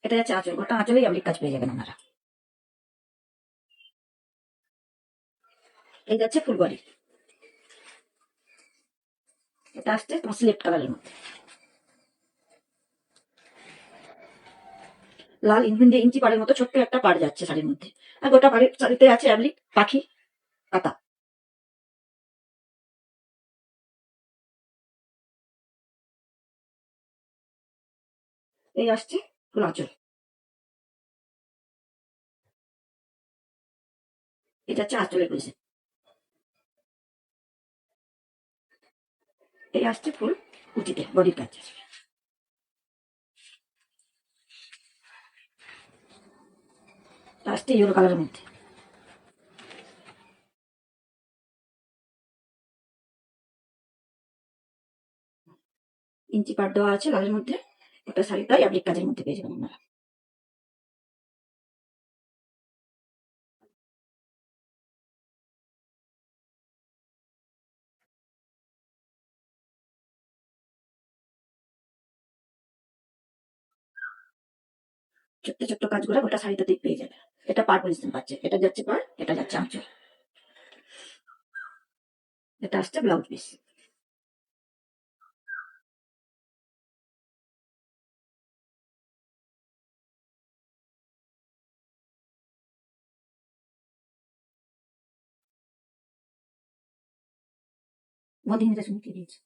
এটা যাচ্ছে আঁচল, গোটা আঁচলেই আপনি কাজ পেয়ে যাবেন আপনারা। এই যাচ্ছে ফুল বডি, এটা আসছে তোমার সিলেক্ট কালারের মধ্যে। লাল ইঞ্চি পাড়ের মতো ছোট্ট একটা পাড় যাচ্ছে শাড়ির মধ্যে। আর গোটা পাড়ের শাড়িতে আছে অ্যাবলিক পাখি পাতা। এই আসছে ফুল আঁচল, এটা হচ্ছে আঁচলের ডিজাইন। এই আসছে ফুল কুচিতে বডির কাজ। আসছে ইয়েলো কালারের মধ্যে। ইঞ্চি পাড় দেওয়া আছে লালের মধ্যে, ওটা শাড়িটাই অ্যাবলিক কাজের মধ্যে পেয়ে যাবেন আপনারা। ছোট্ট ছোট্ট কাজগুলো গোটা শাড়িটাতেই পেয়ে যাবে। এটা পাড় পজিশন পাচ্ছে, এটা যাচ্ছে পাড়, এটা যাচ্ছে আঁচল। এটা আসছে ব্লাউজ পিস। বন্ধ শুনতে দিয়েছে।